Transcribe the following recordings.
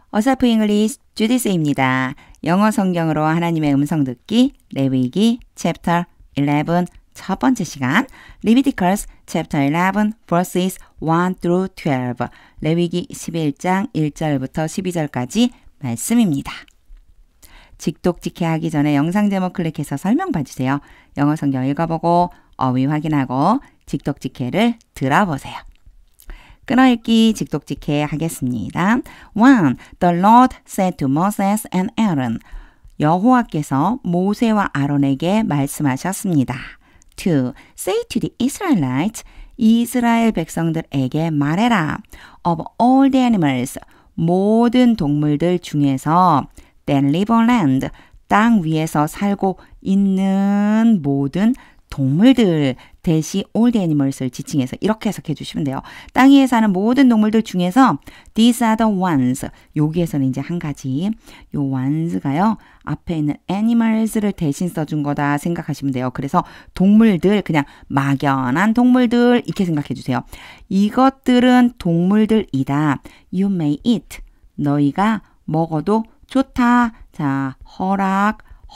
어사프 잉글리시 주디스입니다. 영어 성경으로 하나님의 음성 듣기 레위기 챕터 11 첫 번째 시간 Leviticus chapter 11 verses 1 through 12 레위기 11장 1절부터 12절까지 말씀입니다. 직독직해 하기 전에 영상 제목 클릭해서 설명 봐주세요. 영어 성경 읽어보고 어휘 확인하고 직독직해를 들어보세요. 끊어읽기 직독직해 하겠습니다. 1. The Lord said to Moses and Aaron. 여호와께서 모세와 아론에게 말씀하셨습니다. 2. Say to the Israelites. 이스라엘 백성들에게 말해라. Of all the animals. 모든 동물들 중에서 that live on land. 땅 위에서 살고 있는 모든 동물들 대시 all the animals를 지칭해서 이렇게 해석해 주시면 돼요. 땅 위에 사는 모든 동물들 중에서 these are the ones. 여기에서는 이제 한 가지 요 ones가요. 앞에 있는 animals를 대신 써준 거다 생각하시면 돼요. 그래서 동물들 그냥 막연한 동물들 이렇게 생각해 주세요. 이것들은 동물들이다. You may eat. 너희가 먹어도 좋다. 자,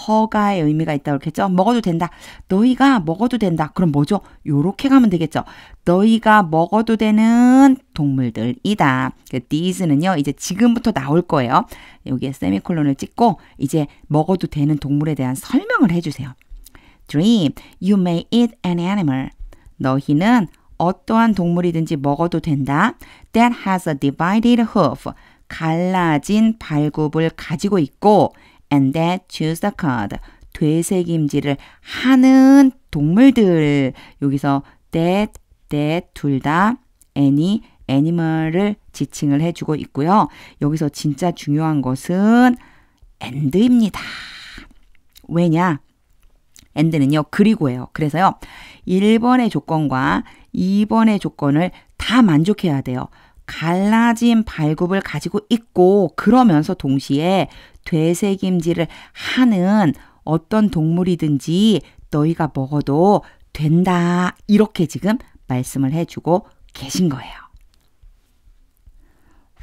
허가의 의미가 있다고 그랬겠죠? 먹어도 된다. 너희가 먹어도 된다. 그럼 뭐죠? 요렇게 가면 되겠죠? 너희가 먹어도 되는 동물들이다. these는요, 이제 지금부터 나올 거예요. 여기에 세미콜론을 찍고 이제 먹어도 되는 동물에 대한 설명을 해주세요. 3. You may eat any animal. 너희는 어떠한 동물이든지 먹어도 된다. That has a divided hoof. 갈라진 발굽을 가지고 있고 and that chews the cud. 되새김질을 하는 동물들. 여기서 that 둘 다 any, animal을 지칭을 해주고 있고요. 여기서 진짜 중요한 것은 and입니다. 왜냐? and는요, 그리고예요. 그래서요, 1번의 조건과 2번의 조건을 다 만족해야 돼요. 갈라진 발굽을 가지고 있고 그러면서 동시에 되새김질을 하는 어떤 동물이든지 너희가 먹어도 된다. 이렇게 지금 말씀을 해주고 계신 거예요.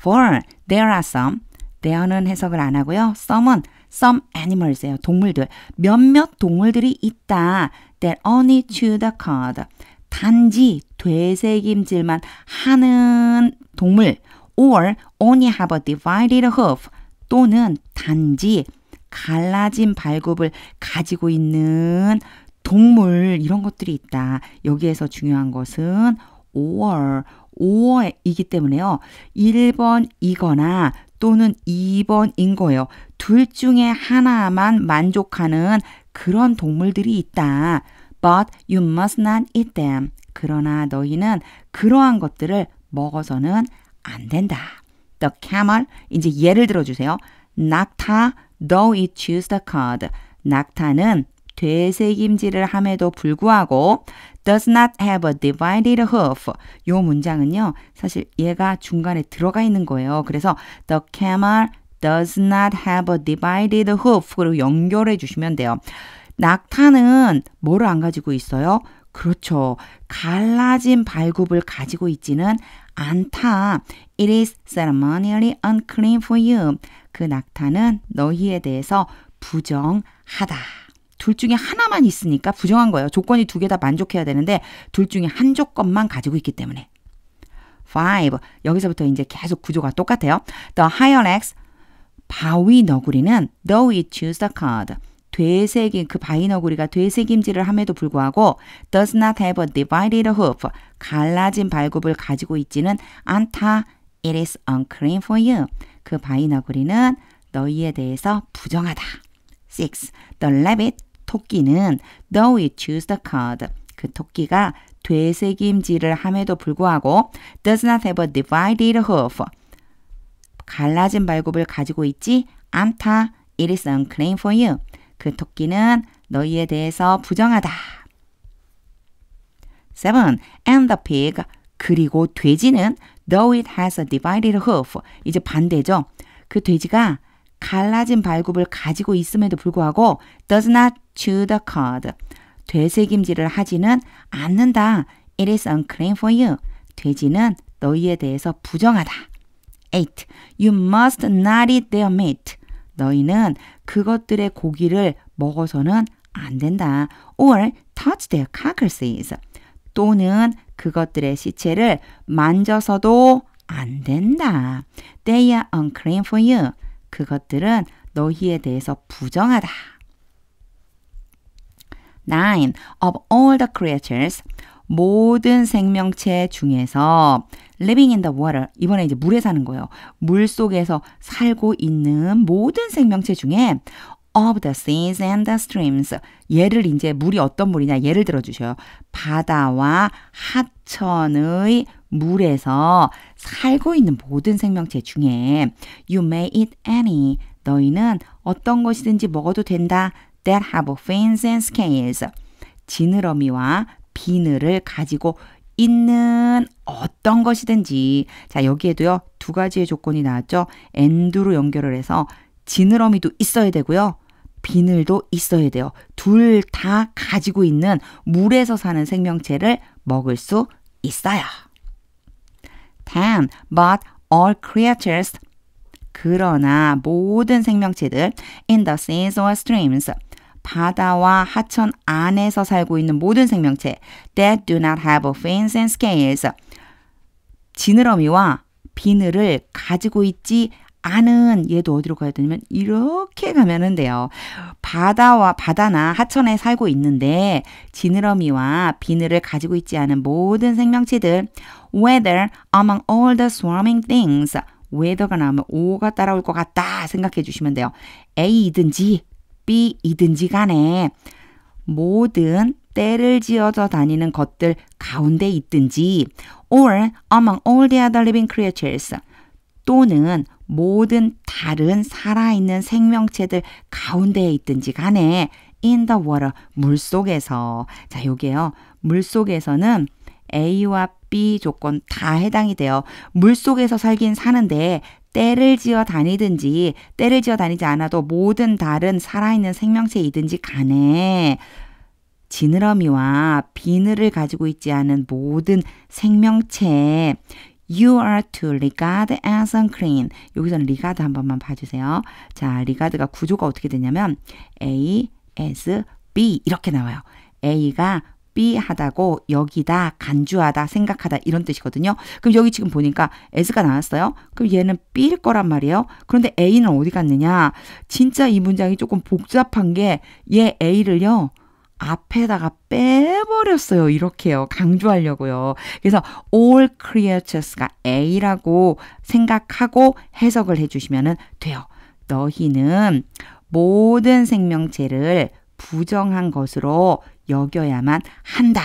4. There are some. there는 해석을 안 하고요. some animals예요. 동물들. 몇몇 동물들이 있다. that only chew the cud. 단지 되새김질만 하는 동물 or only have a divided hoof 또는 단지 갈라진 발굽을 가지고 있는 동물 이런 것들이 있다. 여기에서 중요한 것은 or이기 때문에요. 1번이거나 또는 2번인 거예요. 둘 중에 하나만 만족하는 그런 동물들이 있다. But you must not eat them. 그러나 너희는 그러한 것들을 먹어서는 안 된다. The camel, 이제 예를 들어주세요. 낙타, though it chews the cud. 낙타는 되새김질을 함에도 불구하고 does not have a divided hoof. 요 문장은요, 사실 얘가 중간에 들어가 있는 거예요. 그래서 the camel does not have a divided hoof로 연결해 주시면 돼요. 낙타는 뭐를 안 가지고 있어요? 그렇죠. 갈라진 발굽을 가지고 있지는 않다. It is ceremonially unclean for you. 그 낙타는 너희에 대해서 부정하다. 둘 중에 하나만 있으니까 부정한 거예요. 조건이 두 개 다 만족해야 되는데 둘 중에 한 조건만 가지고 있기 때문에. 5. 여기서부터 이제 계속 구조가 똑같아요. The higher legs, 바위 너구리는 though it chews the cud. 그 바위 너구리가 되새김질을 함에도 불구하고 does not have a divided hoof. 갈라진 발굽을 가지고 있지는 않다. It is unclean for you. 그 바위 너구리는 너희에 대해서 부정하다. 6. The rabbit, 토끼는 though it chews the cud. 그 토끼가 되새김질을 함에도 불구하고 does not have a divided hoof. 갈라진 발굽을 가지고 있지 않다. It is unclean for you. 그 토끼는 너희에 대해서 부정하다. 7. And the pig. 그리고 돼지는 though it has a divided hoof. 이제 반대죠. 그 돼지가 갈라진 발굽을 가지고 있음에도 불구하고 does not chew the cud. 되새김질을 하지는 않는다. It is unclean for you. 돼지는 너희에 대해서 부정하다. ate. You must not eat their meat. 너희는 그것들의 고기를 먹어서는 안 된다. Or touch their carcasses. 또는 그것들의 시체를 만져서도 안 된다. They are unclean for you. 그것들은 너희에 대해서 부정하다. 9. Of all the creatures, 모든 생명체 중에서 living in the water, 이번에 이제 물에 사는 거예요. 물 속에서 살고 있는 모든 생명체 중에 of the seas and the streams, 예를 이제 물이 어떤 물이냐 예를 들어 주셔요. 바다와 하천의 물에서 살고 있는 모든 생명체 중에 you may eat any, 너희는 어떤 것이든지 먹어도 된다. that have fins and scales, 지느러미와 비늘을 가지고 있는 어떤 것이든지. 자, 여기에도요 2가지의 조건이 나왔죠. and로 연결을 해서 지느러미도 있어야 되고요. 비늘도 있어야 돼요. 둘 다 가지고 있는 물에서 사는 생명체를 먹을 수 있어요. 10. But all creatures, 그러나 모든 생명체들 in the seas or streams, 바다와 하천 안에서 살고 있는 모든 생명체 that do not have fins and scales, 지느러미와 비늘을 가지고 있지 않은, 얘도 어디로 가야 되냐면 이렇게 가면은 돼요. 바다나 하천에 살고 있는데 지느러미와 비늘을 가지고 있지 않은 모든 생명체들 whether among all the swarming things, whether가 나오면 O가 따라올 것 같다 생각해 주시면 돼요. A이든지 B이든지 간에 모든 때를 지어져 다니는 것들 가운데 있든지 or among all the other living creatures, 또는 모든 다른 살아있는 생명체들 가운데에 있든지 간에 in the water, 물속에서. 자, 요게요. 물속에서는 A와 B 조건 다 해당이 돼요. 물속에서 살긴 사는데 때를 지어 다니든지 때를 지어 다니지 않아도 모든 다른 살아있는 생명체이든지 간에 지느러미와 비늘을 가지고 있지 않은 모든 생명체 You are to regard as unclean. 여기서는 regard 한 번만 봐주세요. 자, regard가 구조가 어떻게 되냐면 A, S, B 이렇게 나와요. A가 B 하다고 여기다, 간주하다, 생각하다 이런 뜻이거든요. 그럼 여기 지금 보니까 S가 나왔어요. 그럼 얘는 B일 거란 말이에요. 그런데 A는 어디 갔느냐? 진짜 이 문장이 조금 복잡한 게 얘 A를요. 앞에다가 빼버렸어요. 이렇게요. 강조하려고요. 그래서 all creatures가 A라고 생각하고 해석을 해주시면 돼요. 너희는 모든 생명체를 부정한 것으로 여겨야만 한다.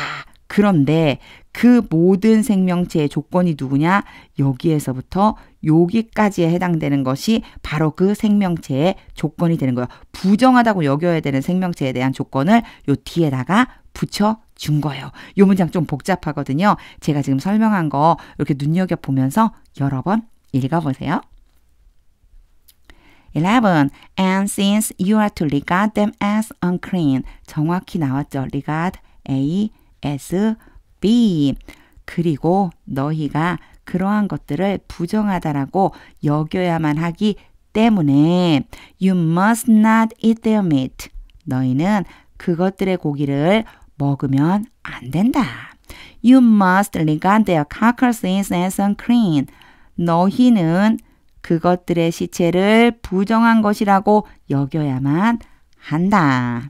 그런데 그 모든 생명체의 조건이 누구냐? 여기에서부터 여기까지에 해당되는 것이 바로 그 생명체의 조건이 되는 거예요. 부정하다고 여겨야 되는 생명체에 대한 조건을 요 뒤에다가 붙여준 거예요. 요 문장 좀 복잡하거든요. 제가 지금 설명한 거 이렇게 눈여겨보면서 여러 번 읽어보세요. 11. And since you are to regard them as unclean. 정확히 나왔죠. regard, A, S, B. 그리고 너희가 그러한 것들을 부정하다라고 여겨야만 하기 때문에 You must not eat their meat. 너희는 그것들의 고기를 먹으면 안 된다. You must regard their carcasses as unclean. 너희는 그것들의 시체를 부정한 것이라고 여겨야만 한다.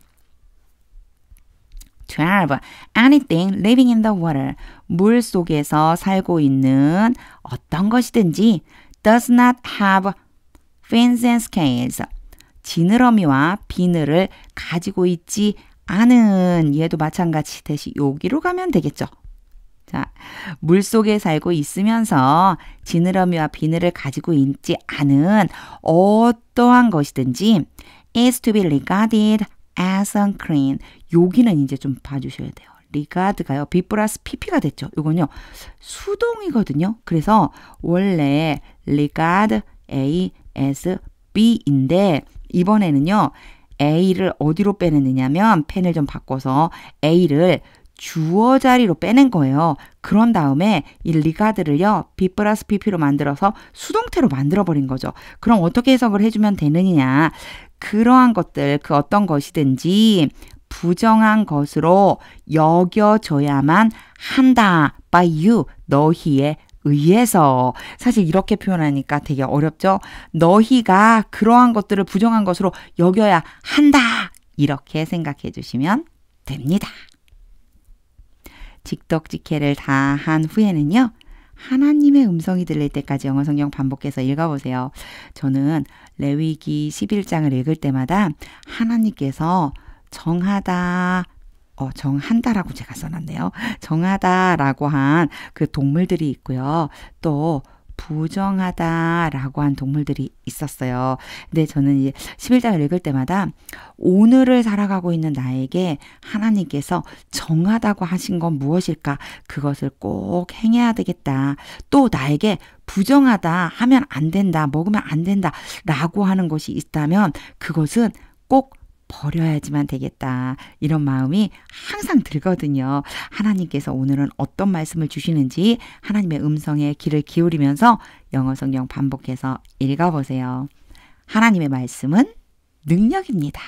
12. Anything living in the water. 물 속에서 살고 있는 어떤 것이든지 does not have fins and scales. 지느러미와 비늘을 가지고 있지 않은, 얘도 마찬가지 대신 여기로 가면 되겠죠. 자, 물 속에 살고 있으면서 지느러미와 비늘을 가지고 있지 않은 어떠한 것이든지 is to be regarded as unclean. 여기는 이제 좀 봐주셔야 돼요. regard가요. B 플러스 PP가 됐죠. 이건요. 수동이거든요. 그래서 원래 regard A, S, B인데 이번에는요. A를 어디로 빼내느냐면 펜을 좀 바꿔서 A를 주어 자리로 빼낸 거예요. 그런 다음에 이 regard를요. be 플러스 pp로 만들어서 수동태로 만들어버린 거죠. 그럼 어떻게 해석을 해주면 되느냐. 그러한 것들, 그 어떤 것이든지 부정한 것으로 여겨져야만 한다. by you, 너희에 의해서. 사실 이렇게 표현하니까 되게 어렵죠? 너희가 그러한 것들을 부정한 것으로 여겨야 한다. 이렇게 생각해 주시면 됩니다. 직독직해를 다 한 후에는요. 하나님의 음성이 들릴 때까지 영어 성경 반복해서 읽어보세요. 저는 레위기 11장을 읽을 때마다 하나님께서 정한다라고 제가 써놨네요. 정하다라고 한 그 동물들이 있고요. 또 부정하다라고 한 동물들이 있었어요. 근데 저는 이 11장을 읽을 때마다 오늘을 살아가고 있는 나에게 하나님께서 정하다고 하신 건 무엇일까? 그것을 꼭 행해야 되겠다. 또 나에게 부정하다, 하면 안 된다, 먹으면 안 된다 라고 하는 것이 있다면 그것은 꼭 버려야지만 되겠다. 이런 마음이 항상 들거든요. 하나님께서 오늘은 어떤 말씀을 주시는지 하나님의 음성에 귀를 기울이면서 영어 성경 반복해서 읽어보세요. 하나님의 말씀은 능력입니다.